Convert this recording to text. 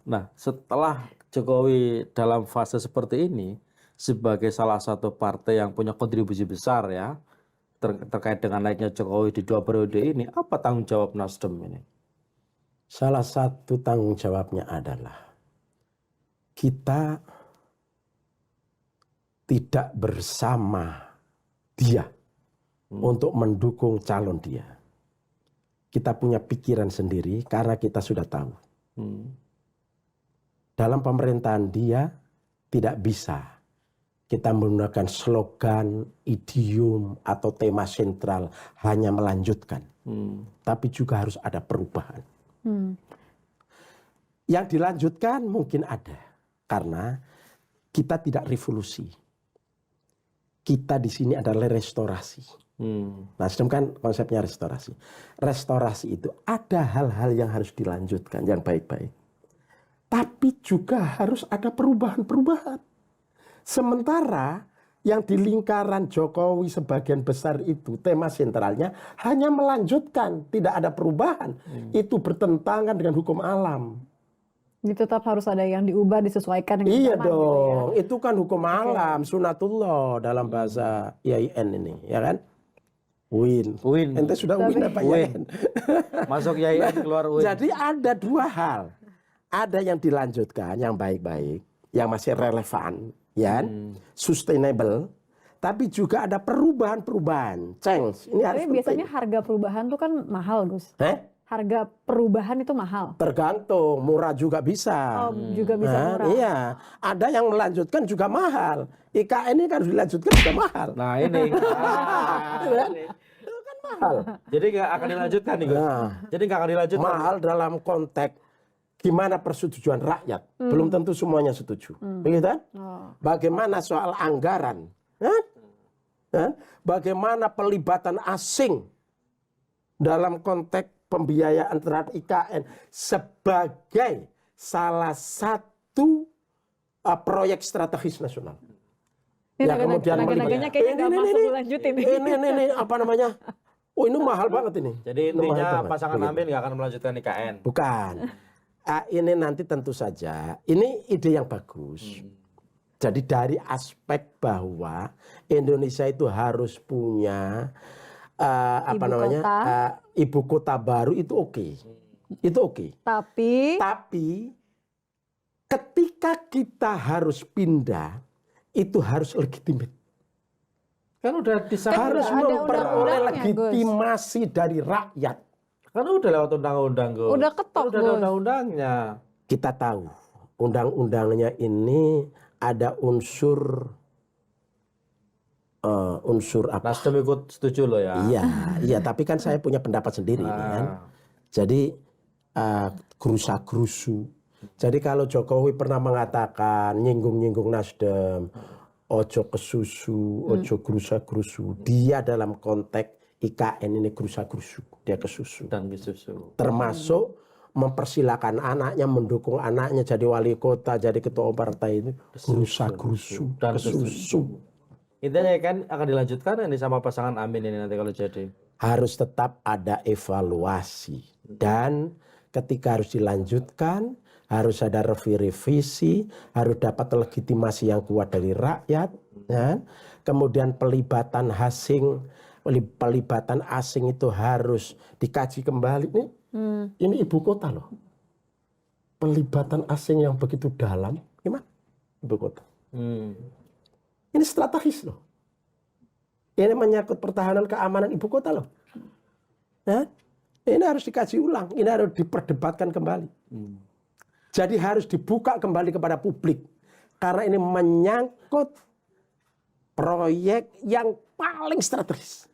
Nah, setelah Jokowi dalam fase seperti ini, sebagai salah satu partai yang punya kontribusi besar ya, terkait dengan naiknya Jokowi di 2 periode ini, apa tanggung jawab Nasdem ini? Salah satu tanggung jawabnya adalah kita tidak bersama dia untuk mendukung calon dia. Kita punya pikiran sendiri karena kita sudah tahu. Dalam pemerintahan dia tidak bisa kita menggunakan slogan, idiom, atau tema sentral hanya melanjutkan. Tapi juga harus ada perubahan. Yang dilanjutkan mungkin ada. Karena kita tidak revolusi. Kita di sini adalah restorasi. Nasdem kan konsepnya restorasi. Restorasi itu ada hal-hal yang harus dilanjutkan, yang baik-baik. Tapi juga harus ada perubahan-perubahan. Sementara yang di lingkaran Jokowi sebagian besar itu tema sentralnya hanya melanjutkan, tidak ada perubahan. Itu bertentangan dengan hukum alam. Jadi tetap harus ada yang diubah, disesuaikan dengan Iya zaman, dong, gitu ya. itu kan hukum alam, sunatullah dalam bahasa IAIN ini, ya kan? Win. Ente sudah win apa IAIN? Masuk IAIN, keluar win. Jadi ada dua hal. Ada yang dilanjutkan, yang baik-baik, yang masih relevan, ya, sustainable. Tapi juga ada perubahan-perubahan, change. Ini harus Tapi biasanya harga perubahan tuh kan mahal, Gus. Harga perubahan itu mahal. Tergantung, murah juga bisa. Oh, juga bisa murah. Iya, ada yang melanjutkan juga mahal. IKN ini kan dilanjutkan juga mahal. Nah ini. Itu kan mahal. Jadi nggak akan dilanjutkan nih, Gus. Jadi nggak akan dilanjutkan. Mahal dalam konteks gimana persetujuan rakyat. Belum tentu semuanya setuju. Begitu kan? Bagaimana soal anggaran. Bagaimana pelibatan asing dalam konteks pembiayaan terhadap IKN sebagai salah satu proyek strategis nasional. Ya, kemudian ini apa namanya? Oh, ini mahal banget ini. Jadi intinya pasangan Amin nggak akan melanjutkan IKN. Bukan. Ini nanti tentu saja, ini ide yang bagus. Jadi dari aspek bahwa Indonesia itu harus punya ibu kota baru itu oke. Itu oke. Tapi ketika kita harus pindah, itu harus legitimate. Kan udah harus memperoleh legitimasi dari rakyat. Kan udah lewat undang-undang, Gus. Udah ketok, udah ada undang-undangnya. Kita tahu undang-undangnya ini ada unsur apa? Nasdem ikut setuju loh ya. Iya, tapi kan saya punya pendapat sendiri ini kan. Jadi gerusa-gerusu. Jadi kalau Jokowi pernah mengatakan nyinggung-nyinggung Nasdem, ojo kesusu, ojo gerusa-gerusu. Dia dalam konteks IKN ini gerusa-gerusu, dia kesusu. Dan kesusu. Termasuk mempersilakan anaknya, mendukung anaknya jadi wali kota, jadi ketua partai itu gerusa-gerusu, dan kesusu. Intinya kan akan dilanjutkan ini sama pasangan Amin ini nanti kalau jadi. Harus tetap ada evaluasi. Dan ketika harus dilanjutkan, harus ada revisi, harus dapat legitimasi yang kuat dari rakyat. Ya. Kemudian pelibatan asing itu harus dikaji kembali. Ini ibu kota loh. Pelibatan asing yang begitu dalam, gimana ibu kota? Ini strategis loh. Ini menyangkut pertahanan keamanan ibu kota loh. Nah, ini harus dikaji ulang, ini harus diperdebatkan kembali. Jadi harus dibuka kembali kepada publik. Karena ini menyangkut proyek yang paling strategis.